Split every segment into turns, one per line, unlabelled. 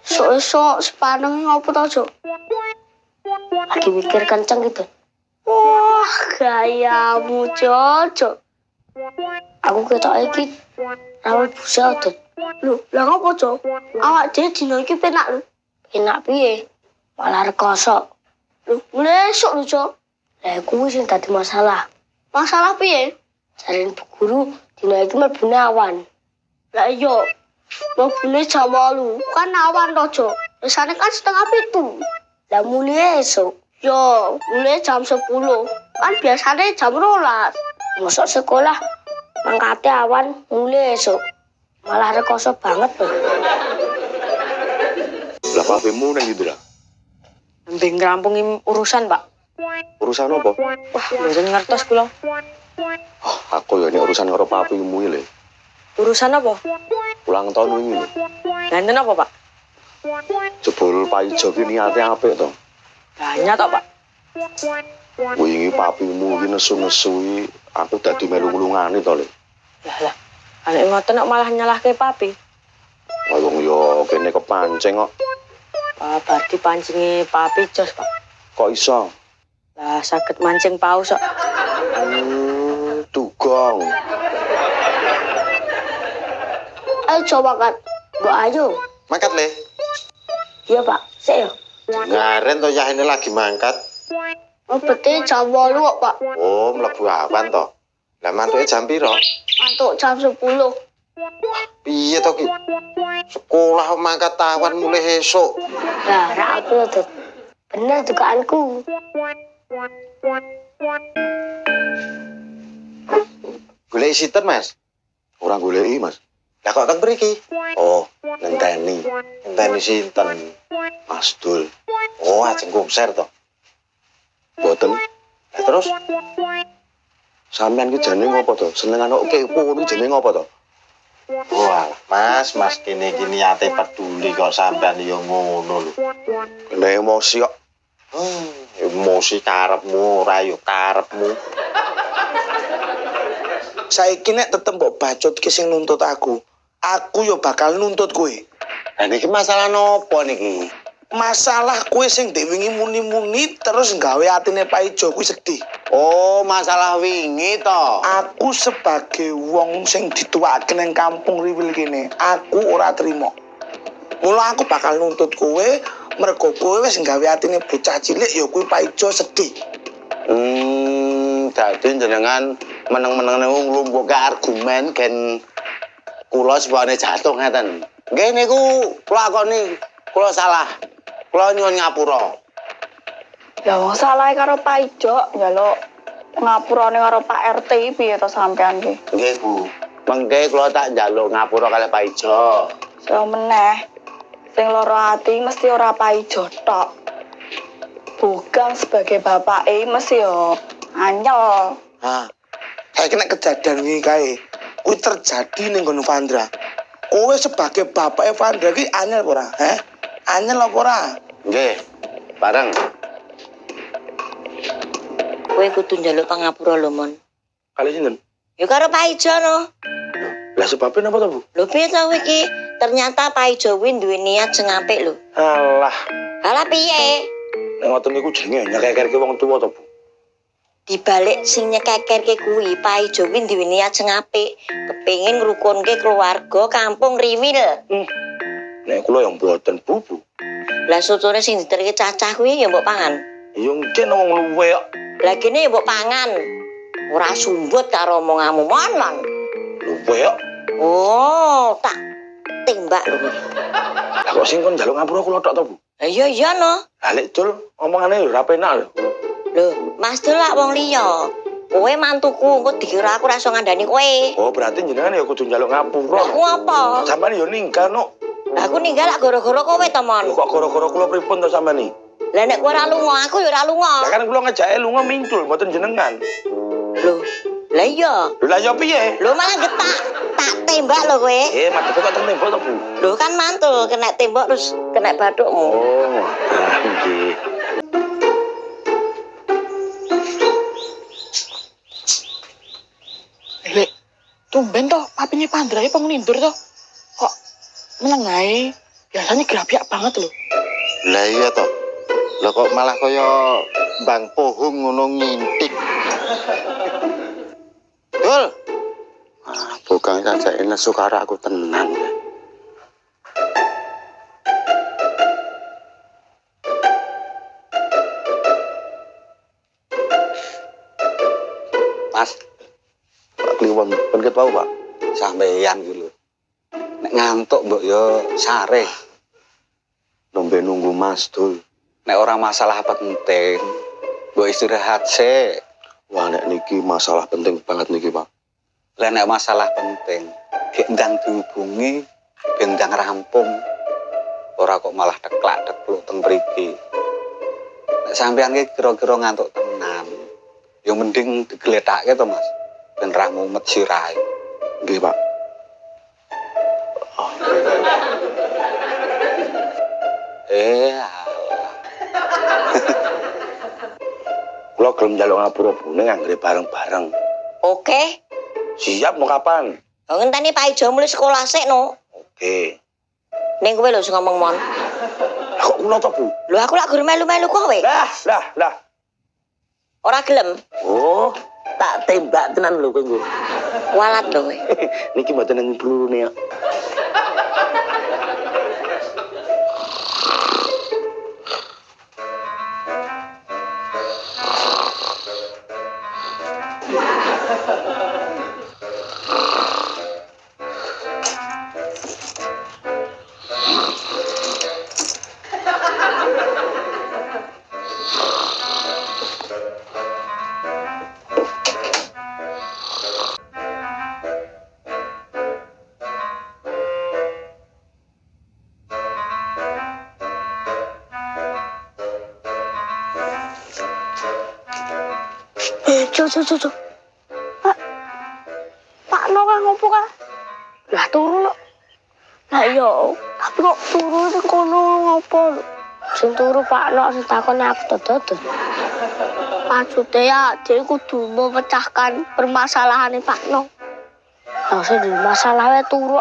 Sok-sok sepaneng ngopo to, Cuk? Lagi mikir kenceng gitu. Wah, gayamu, Cuk. Aku ketok iki rawol busa odot. Lho, lah ngopo, Cuk? Awak dhewe dina iki penak lho. Penak piye? Malah rekoso. Lho, lesuk lho, Cuk. Lah kuwi sing dadi masalah. Masalah piye? Jarene Bu Guru dina iki mlebune awan. Lah iya, mlebune jam 8 kan awan to, Cuk. Biasane kan 6:30. Lah mulai esuk. Yo, mulai jam 10. Kan biasanya jam 12. Masuk sekolah mangkate awan mulai esuk. Malah rekoso banget loh.
Lah papimu nang ndi, Dra?
Nembe ngrampungi urusan, Pak.
Urusan apa?
Wah, mboten ngertos kula.
Oh, aku ya nek urusan karo papimu iki lho.
Urusan apa?
Ulang tahun wingi lho.
Ganten apa, Pak?
Jebul Pak Ijo ki niate apik to.
Banyak tok, Pak.
Wingi papimu iki nesu-nesu aku dadi melu-melungane to lho.
Lah. Anek ngoten kok malah nyalahke papi.
Wong yo kene kepancing kok.
Bar dipancingi papi jos, Pak.
Kok iso?
Lah saged mancing paus kok.
Dugong.
Ayo coba kan. Mbok ayo.
Mangkat le.
Iya, Pak. Sik yo.
Ngaren to ya ini lagi mangkat.
Oh, bete jam 8 kok, Pak.
Oh, mlebu awan to. Lah mantuke jam piro?
Mantuk jam 10.
Piye to ki? Sekolah mangkat awan mulai esuk.
Lah, ra aku lho. Bener dugaanku.
Golek sinten, Mas?
Ora goleki, Mas.
Lah kok teng mriki?
Oh, ngenteni
Enteni sinten?
Mas Dul.
Oh, ajeng konser to.
Boten.
Lah terus
Sampeyan ki jenenge ngopo to? Senengan kok kepo iki jenenge ngopo to?
wah, Mas kene iki niate peduli kok sampean yo ngono lho.
Kena emosi kok.
Emosi karepmu ora yo karepmu.
Saiki nek tetep mbok bacot ki sing nuntut aku yo bakal nuntut kowe.
Lah niki masalah nopo niki?
Masalah kowe sing dek wingi muni-muni terus gawe atine Pak Ijo kuwi sedih.
Oh, masalah wingi to.
Aku sebagai wong sing dituwake nang kampung Riwil kene, aku ora trima. Mula aku bakal nuntut kowe mergo kowe wis gawe atine bocah cilik ya kuwi Pak Ijo sedih.
Dadi jenengan meneng-meneng nglumpuke argumen gen kula sebane jatuh ngeten. Nggih niku kula akoni kula salah. Kula nyuwun ngapura.
Ya wong salah karo Pak Ijo njaluk ngapurane karo Pak RT piye to sampean ki?
Nggih, Bu. Mengke kula tak njaluk ngapura kalih Pak Ijo.
Saya meneh sing lara ati mesti ora Pak Ijo tok. Bukan sebagai bapake mesti yo anyel.
Saiki nek kejadian wingi kae kuwi terjadi ning nggon Vandra. Kowe sebagai bapake Vandra ki anyel apa ora? Anyel apa ora?
Nggih. Bareng.
Kowe kudu njaluk pangapura lho, Mon.
Kali sinten?
Ya karo Pak Ijo no.
Lah sebabnya napa to, Bu?
Lho piye to kowe iki? Ternyata Pak Ijo kuwi duwe niat sing apik lho.
Alah,
Halah piye?
nek ngoten niku jenenge nyekekerke wong tuwa to, Bu.
Dibalik sing nyekekerke kuwi, Pak Ijo kuwi duwe niat sing apik, kepengin ngrukunke keluarga kampung Riwil.
Nek kula yang mboten, Bu.
Lah sotone sing diterke cacah kuwi ya mbok pangan.
Ya mungkin wong luwe kok.
Lah kene ya mbok pangan. Ora sumbut karo omonganmu, Mon.
Luwe kok.
Oh, tak tembak lho kowe.
Lah kok sing kon njaluk ngapura kula tok to, Bu?
Lah iya no.
Lah lek Dul omongane lho ora penak lho.
Lho, Mas Dul lak wong liya. Kowe mantuku, engko dikira aku ora iso ngandani kowe.
Oh, berarti jenengan ya kudu njaluk ngapura.
Lah ku apa?
Sampeyan ya ninggal no.
Lah aku ninggal lak gara-gara kowe to, Mon.
Lho kok gara-gara kula pripun to sampeyan iki?
Lah nek kowe ora lunga, aku ya ora lunga.
Lah kan kula ngejake lunga mingtul mboten jenengan.
Lho, lah iya.
Lho lah ya piye?
Lho malah getak. Tak tembak lho kowe.
Mati kok tembak to, Bu.
Lho kan mantul, kena tembok terus kena bathukmu.
Oh, nggih.
Tumben toh, papinya Pandra ya pengelindur toh. Kok menengahi? Biasanya gerabiak banget loh.
Lah iya toh. Lah kok malah kaya Bang Pohong ngono ngintik. Dul. Bukan saja ini sukara aku tenang. Mas,
Pak Kliwon, kan ket wau, Pak.
sampeyan iki lho. Nek ngantuk mbok yo sare.
Nembe nunggu Mas Dul.
Nek ora masalah penting, mbok istirahat sik.
Wah, nek niki masalah penting banget niki, Pak.
Lah nek masalah penting, gendang dihubungi, gendang rampung. Ora kok malah teklak-tekluk teng mriki. Nek sampeyan ki kira-kira ngantuk tenan, ya mending digletake to, Mas. Ben ra mumet sirahe.
Nggih, Pak.
Alah.
Kula gelem njaluk ngapura bune nganggere bareng-bareng.
Oke.
Siap mau kapan?
Kok ngenteni Pak Ijo mulai sekolah sik no.
Oke.
Ning kowe lho sing ngomong mon.
Kok kula to, Bu?
Lho aku lak gur melu-melu kowe.
Lah.
Ora gelem.
Oh, tak tembak tenan lho kowe.
Walat lho kowe.
Niki mboten nang pelurune ya.
Jo. Pak No kan ngopo kan? Lah turu lho. Lah yo, tapi kok turu ning kono ngopo lho? Sing turu Pak No sing takone aku dodot. Maksudnya ya, dia kudu memecahkan permasalahan Pak No. Lah sing masalahnya turu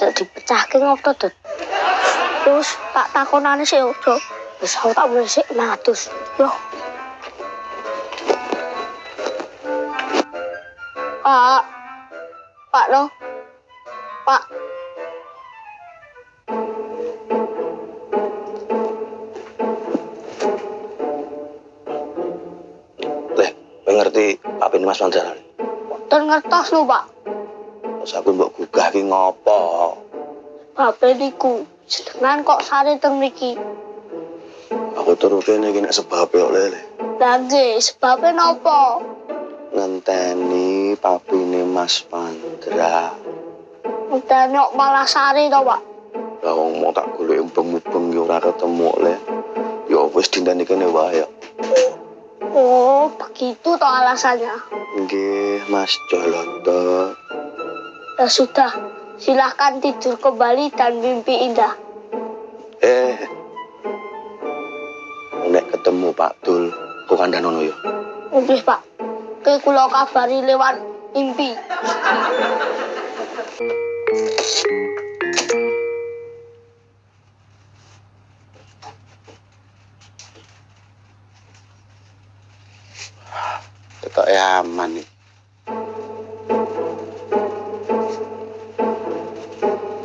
tak dipecahke ngopo dodot. Terus tak takonane sik yo. Wis aku tak mulai sik matus. Yo. Pak No. Pak.
Leh, kowe ngerti apa ini Mas Pandra?
Dan ngertos lho, Pak.
Terus aku mbok gugah ki ngopo?
Bapak niku jenengan kok sare teng mriki.
Aku turu kene iki nek sebab yo lele.
Lah nggih, sebabe napa?
Ngenteni papine Mas Pandra.
Udah nyok malah sare to, Pak.
Lah wong mau tak golek umpeng-umpeng yo ora ketemu le. Yo wis dinteni kene wae.
Oh, begitu toh alasannya.
Nggih, Mas Joloto.
Ya sudah, silahkan tidur kembali dan mimpi indah.
Nek ketemu Pak Dul, kok kandhanono yo.
Nggih, Pak. Ke kula kabari lewat mimpi.
Ketok aman nih.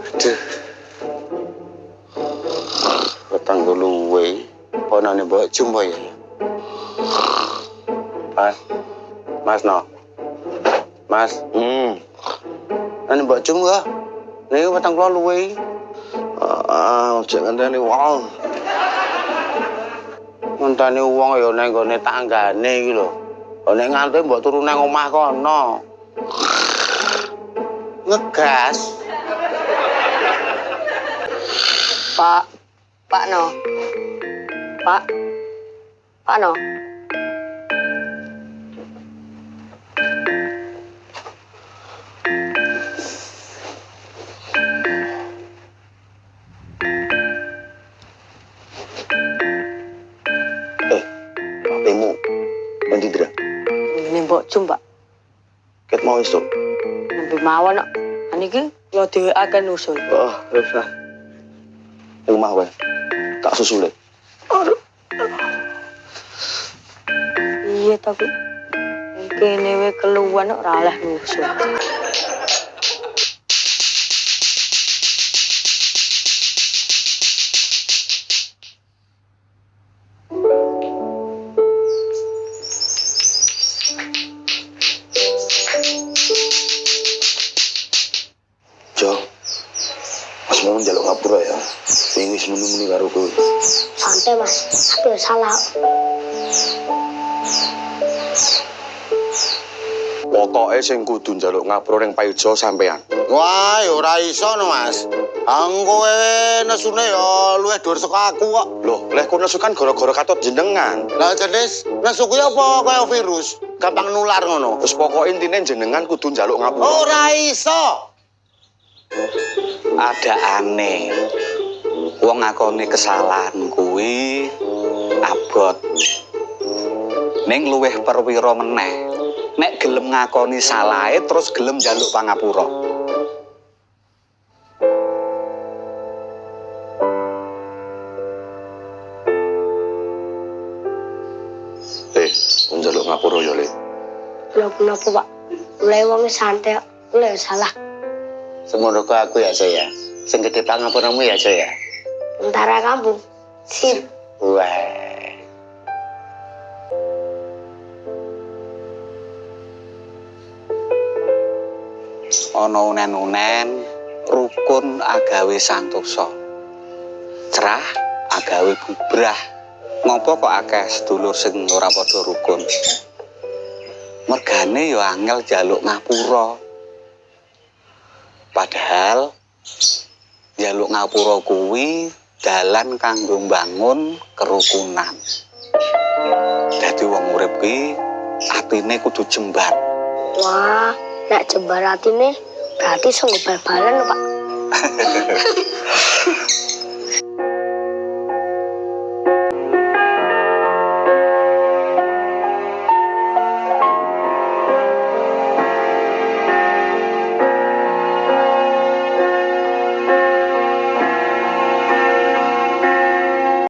Aduh. Petang luwe. Ponane mbok jumbo ya. Mas no. Mas. Ane mbok jumbo ya. Niki petang kula luwe.
Jangan ngenteni wong.
Ngenteni wong ya nang gone tanggane iki lho. Nek ngantuk mbok turu nang omah kono. Ngegas.
Pak No. Pak No.
Papemu. Nanti Dra.
Ini mbok jum, Pak.
Ket mau esuk.
Lambe mawon kok. Niki kula dhewe akan usul.
Oh, wis lah. Omah wae. Tak susule.
Iya tapi kene we keluwan kok ora oleh nusul.
Jo. Mas mau njaluk ngapura ya. Sing wis muni-muni karo kowe.
Santai mas, aku salah.
Pokoke sing kudu njaluk ngapura ning Paijo sampean.
Wah, ya ora iso no, Mas. Kowe nesune ya luwih dhuwur saka aku kok.
Loh, leh kono sukan gara-gara katut jenengan.
Lah jenis nesu kuwi apa kaya virus? Gampang nular ngono.
Terus pokoke intine jenengan kudu njaluk ngapura.
Ora iso.
Ada aneh. Wong ngakoni kesalahan kuwi abot. Ning luwih perwira meneh. Nek gelem ngakoni salahe terus gelem njaluk pangapura.
Njaluk ngapura ya, Le.
Kenapa pak? Mulai wong santai, mulai salah.
Semono kok aku ya, saya. Sing gede pangapuramu ya, saya.
Tentara kampung. Sip.
Wah.
Ana unen-unen rukun agawe santosa. Cerah agawe bubrah. Ngopo kok akeh sedulur sing ora padha rukun? Mergane ya angel njaluk ngapura. Padahal njaluk ngapura kuwi dalan kanggo mbangun kerukunan. Dadi wong urip kuwi atine kudu jembar.
Wah, nek jembar atine berarti sing bal-balan pak.